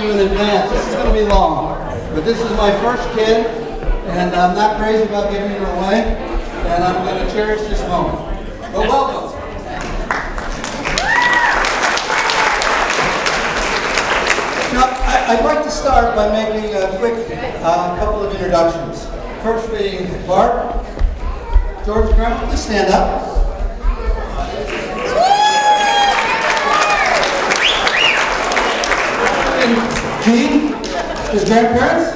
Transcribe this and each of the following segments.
you in advance. This is going to be long. But this is my first kid, and I'm not crazy about giving her away, and I'm going to cherish this moment. But welcome. Now, I'd like to start by making a quick couple of introductions. First being Barb. George Graham, please stand up. And Gene, his grandparents.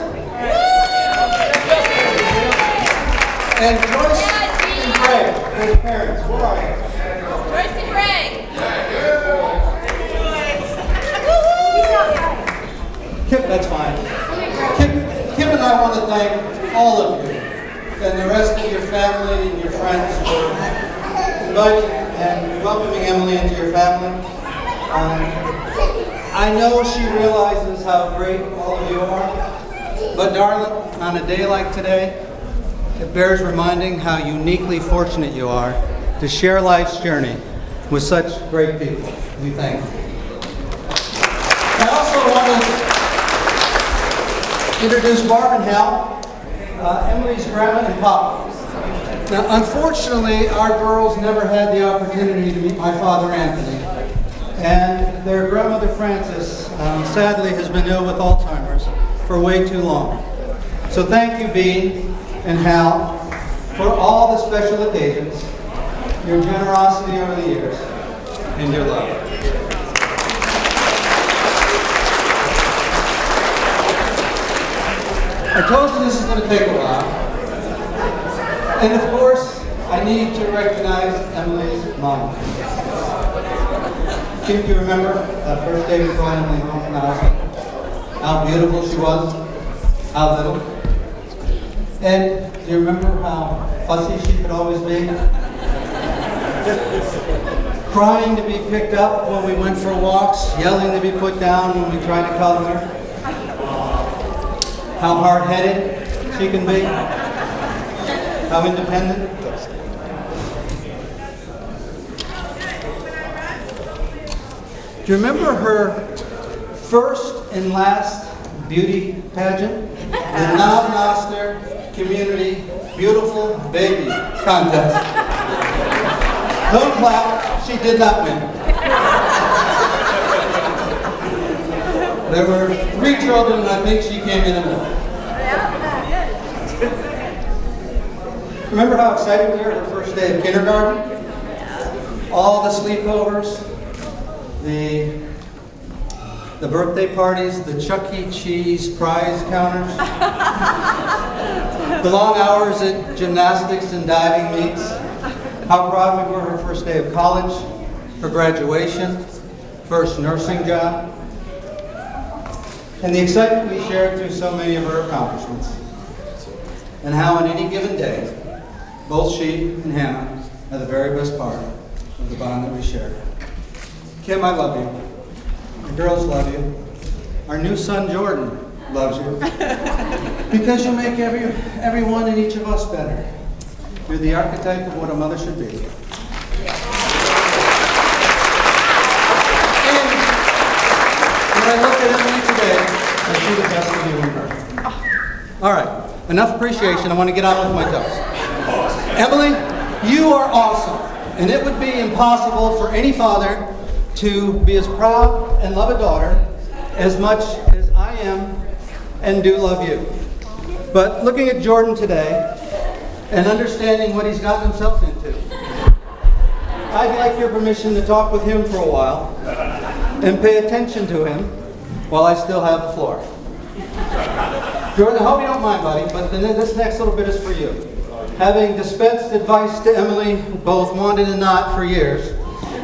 And Joyce and Greg, his parents. Where are you? Joyce and Greg. Kip, that's fine. Kim and I want to thank all of you and the rest of your family and your friends for inviting and welcoming Emily into your family. I know she realizes how great all of you are, but darling, on a day like today, it bears reminding how uniquely fortunate you are to share life's journey with such great people. We thank you. I also want to introduce Barb and Hal, Emily's grandma and papa. Now, unfortunately, our girls never had the opportunity to meet my father, Anthony, and their grandmother, Frances, sadly has been ill with Alzheimer's for way too long. So thank you, Bea and Hal, for all the special occasions, your generosity over the years, and your love. I told you this is going to take a while. And of course, I need to recognize Emily's mom. If you remember that first day we brought Emily home from the hospital, how beautiful she was, how little. And do you remember how fussy she could always be? Crying to be picked up when we went for walks, yelling to be put down when we tried to cuddle her. How hard-headed she can be, how independent. Do you remember her first and last beauty pageant? The Knob Noster Community Beautiful Baby Contest. Don't clap, she did not win. There were 3 children, and I think she came in the middle. Remember how excited we were the first day of kindergarten? All the sleepovers, the birthday parties, the Chuck E. Cheese prize counters, the long hours at gymnastics and diving meets, how proud we were her first day of college, her graduation, first nursing job, and the excitement we shared through so many of her accomplishments, and how on any given day, both she and Hannah are the very best part of the bond that we share. Kim, I love you. The girls love you. Our new son, Jordan, loves you. Because you make everyone and each of us better. You're the archetype of what a mother should be. And when I look at Emily today, I see the best of you in her. All right, enough appreciation. I want to get on with my toast. Emily, you are awesome, and it would be impossible for any father to be as proud and love a daughter as much as I am and do love you. But looking at Jordan today and understanding what he's gotten himself into, I'd like your permission to talk with him for a while and pay attention to him while I still have the floor. Jordan, I hope you don't mind, buddy, but this next little bit is for you. Having dispensed advice to Emily, both wanted and not, for years,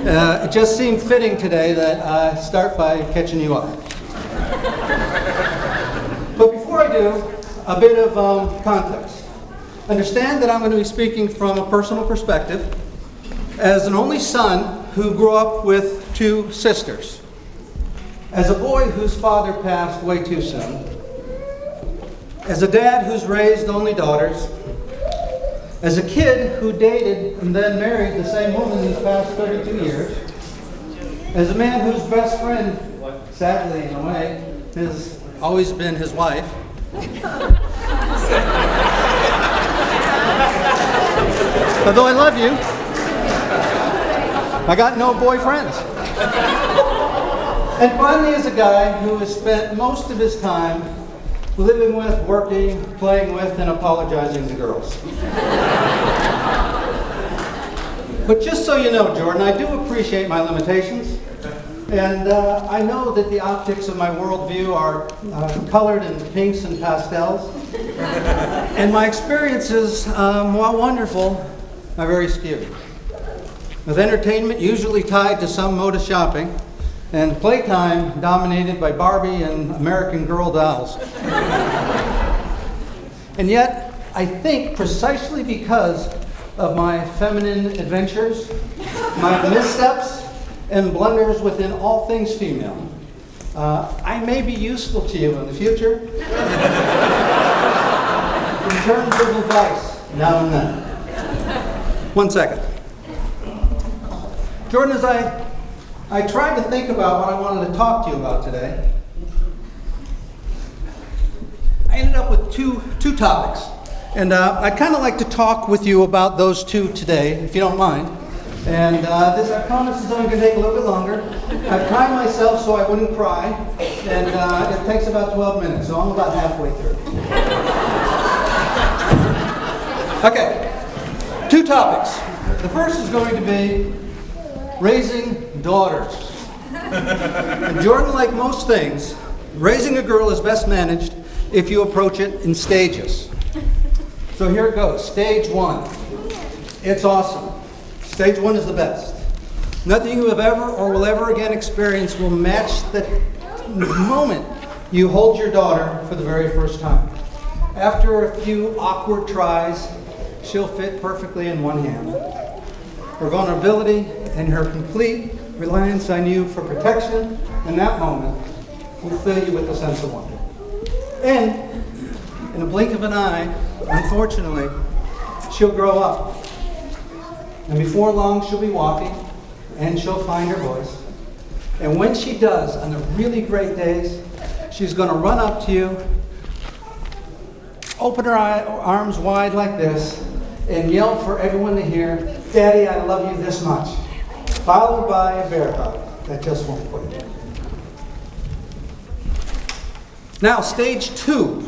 it just seemed fitting today that I start by catching you up. But before I do, a bit of context. Understand that I'm going to be speaking from a personal perspective as an only son who grew up with 2 sisters. As a boy whose father passed way too soon. As a dad who's raised only daughters. As a kid who dated and then married the same woman these past 32 years. As a man whose best friend, sadly in a way, has always been his wife. Although I love you, I got no boyfriends. And finally is a guy who has spent most of his time living with, working, playing with, and apologizing to girls. But just so you know, Jordan, I do appreciate my limitations. And I know that the optics of my worldview are colored in pinks and pastels. And my experiences, while wonderful, are very skewed. With entertainment usually tied to some mode of shopping, and playtime dominated by Barbie and American Girl dolls. And yet, I think precisely because of my feminine adventures, my missteps, and blunders within all things female, I may be useful to you in the future in terms of advice now and then. 1 second. Jordan, as I tried to think about what I wanted to talk to you about today, I ended up with two topics. And I'd kind of like to talk with you about those two today, if you don't mind. And this, I promise, is only going to take a little bit longer. I've timed myself so I wouldn't cry, and it takes about 12 minutes, so I'm about halfway through. Okay, 2 topics. The first is going to be raising daughters. And Jordan, like most things, raising a girl is best managed if you approach it in stages. So here it goes. Stage 1. It's awesome. Stage 1 is the best. Nothing you have ever or will ever again experience will match the moment you hold your daughter for the very first time. After a few awkward tries, she'll fit perfectly in one hand. Her vulnerability and her complete reliance on you for protection in that moment will fill you with a sense of wonder. And in a blink of an eye, unfortunately, she'll grow up. And before long, she'll be walking, and she'll find her voice. And when she does, on the really great days, she's going to run up to you, open her arms wide like this, and yell for everyone to hear, "Daddy, I love you this much," followed by a bear hug that just won't quit. Now, stage 2,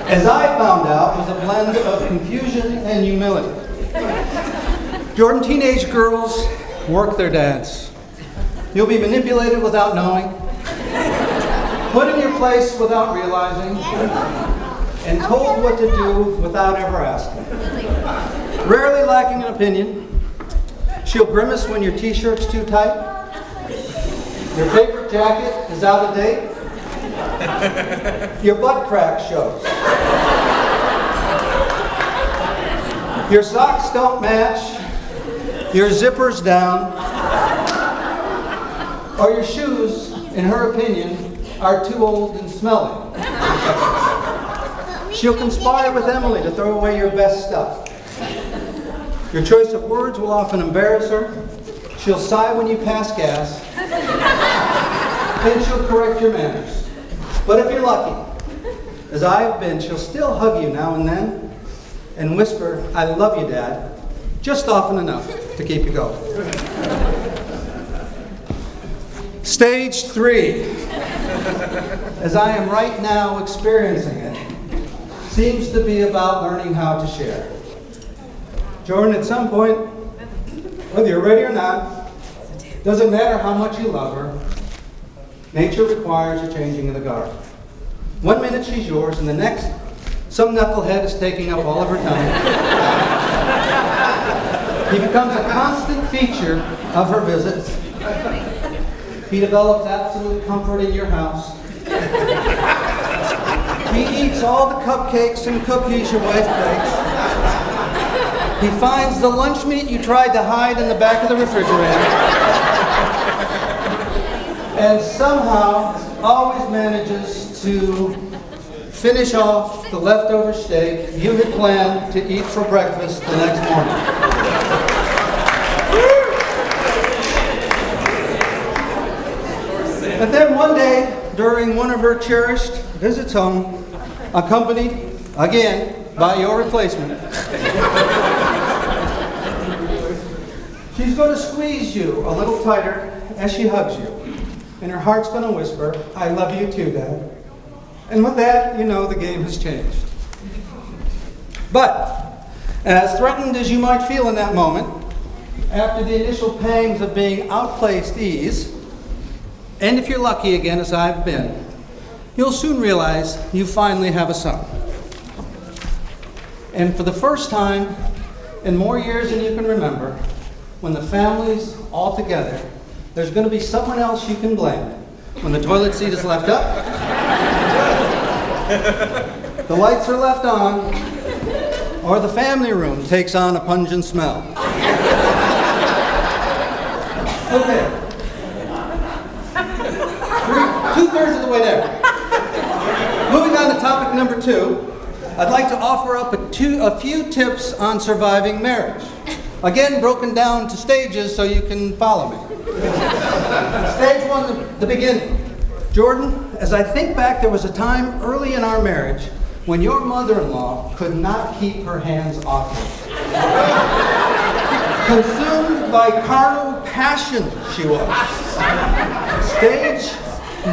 as I found out, was a blend of confusion and humility. Jordan, teenage girls work their dads. You'll be manipulated without knowing, put in your place without realizing, and told what to do without ever asking. Rarely lacking an opinion, she'll grimace when your t-shirt's too tight, your favorite jacket is out of date, your butt crack shows, your socks don't match, your zipper's down, or your shoes, in her opinion, are too old and smelly. She'll conspire with Emily to throw away your best stuff. Your choice of words will often embarrass her. She'll sigh when you pass gas, and she'll correct your manners. But if you're lucky, as I have been, she'll still hug you now and then and whisper, "I love you, Dad," just often enough to keep you going. Stage 3, as I am right now experiencing it, seems to be about learning how to share. Jordan, at some point, whether you're ready or not, doesn't matter how much you love her, nature requires a changing of the guard. 1 minute she's yours, and the next, some knucklehead is taking up all of her time. He becomes a constant feature of her visits. He develops absolute comfort in your house. He eats all the cupcakes and cookies your wife bakes. He finds the lunch meat you tried to hide in the back of the refrigerator. And somehow always manages to finish off the leftover steak you had planned to eat for breakfast the next morning. And then one day, during one of her cherished visits home, accompanied, again, by your replacement. She's going to squeeze you a little tighter as she hugs you. And her heart's going to whisper, "I love you too, Dad." And with that, you know the game has changed. But, as threatened as you might feel in that moment, after the initial pangs of being outplaced ease, and if you're lucky again as I've been, you'll soon realize you finally have a son. And for the first time in more years than you can remember, when the family's all together, there's going to be someone else you can blame. When the toilet seat is left up, the lights are left on, or the family room takes on a pungent smell. Okay. Two-thirds of the way there. Moving on to topic number 2, I'd like to offer up a few tips on surviving marriage. Again, broken down to stages so you can follow me. Stage 1, the beginning. Jordan, as I think back, there was a time early in our marriage when your mother-in-law could not keep her hands off me. Consumed by carnal passion, she was. Stage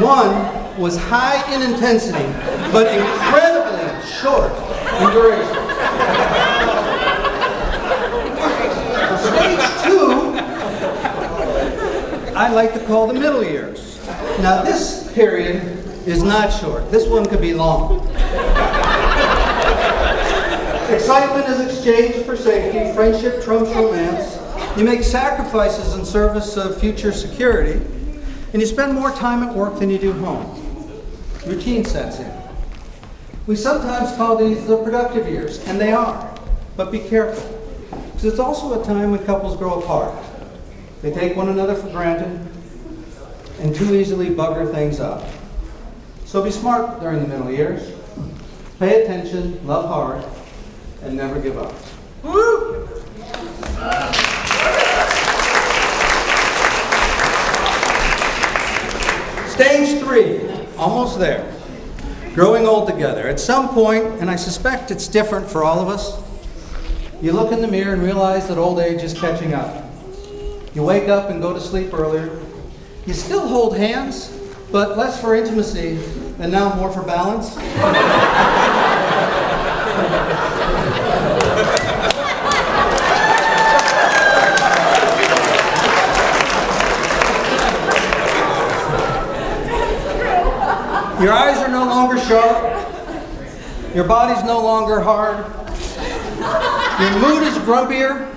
1 was high in intensity, but incredibly short in duration. Stage 2, I like to call the middle years. Now this period is not short. This one could be long. Excitement is exchanged for safety. Friendship trumps romance. You make sacrifices in service of future security. And you spend more time at work than you do home. Routine sets in. We sometimes call these the productive years, and they are. But be careful, because it's also a time when couples grow apart. They take one another for granted and too easily bugger things up. So be smart during the middle years. Pay attention, love hard, and never give up. Woo! Stage 3, almost there. Growing old together. At some point, and I suspect it's different for all of us, you look in the mirror and realize that old age is catching up. You wake up and go to sleep earlier. You still hold hands, but less for intimacy and now more for balance. Your eyes are no longer sharp. Your body's no longer hard. Your mood is grumpier.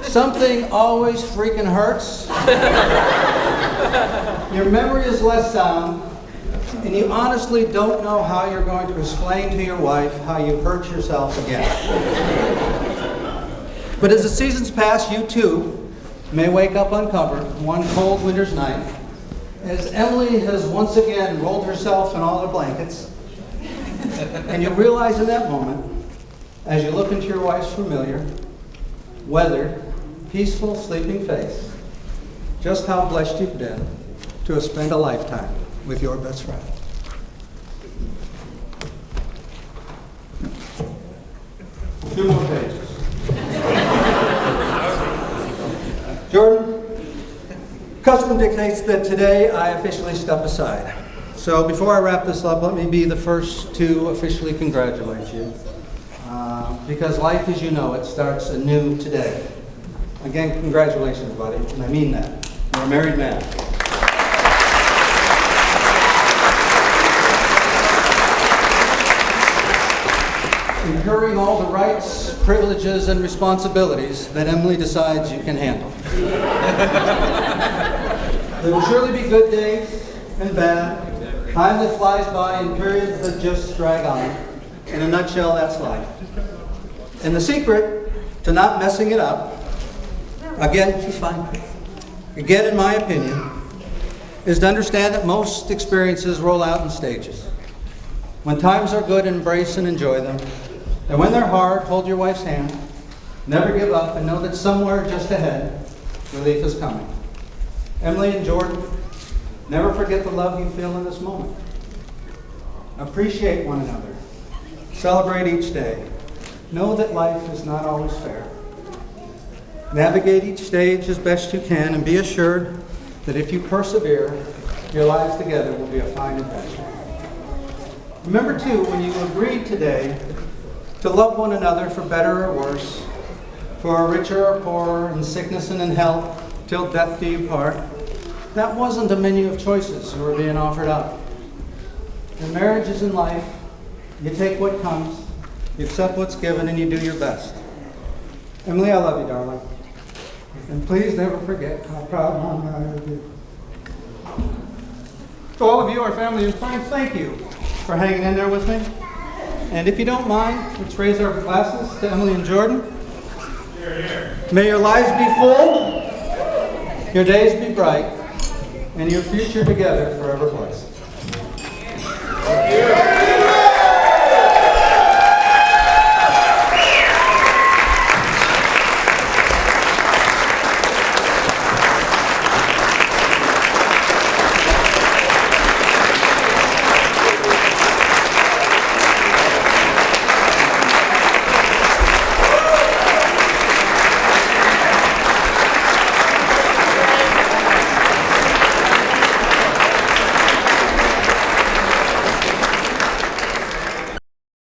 Something always freaking hurts. Your memory is less sound. And you honestly don't know how you're going to explain to your wife how you hurt yourself again. But as the seasons pass, you too may wake up uncovered one cold winter's night, as Emily has once again rolled herself in all her blankets. And you realize in that moment, as you look into your wife's familiar, weathered, peaceful, sleeping face, just how blessed you've been to have spent a lifetime with your best friend. Two more pages. Jordan, custom dictates that today I officially step aside. So before I wrap this up, let me be the first to officially congratulate you. Because life as you know it starts anew today. Again, congratulations, buddy, and I mean that. You're a married man. Incurring all the rights, privileges, and responsibilities that Emily decides you can handle. There will surely be good days and bad, time that flies by and periods that just drag on. In a nutshell, that's life. And the secret to not messing it up, again, she's fine. Again, in my opinion, is to understand that most experiences roll out in stages. When times are good, embrace and enjoy them. And when they're hard, hold your wife's hand. Never give up, and know that somewhere just ahead, relief is coming. Emily and Jordan, Never forget the love you feel in this moment. Appreciate one another. Celebrate each day. Know that life is not always fair. Navigate each stage as best you can, and be assured that if you persevere, your lives together will be a fine adventure. Remember too, when you agreed today to love one another for better or worse, for richer or poorer, in sickness and in health, till death do you part, that wasn't a menu of choices you were being offered up. In marriages and life, you take what comes, you accept what's given, and you do your best. Emily, I love you, darling. And please never forget how proud Mom and I are of you. To all of you, our family and friends, thank you for hanging in there with me. And if you don't mind, let's raise our glasses to Emily and Jordan. Here, here. May your lives be full, your days be bright, and your future together forever blessed.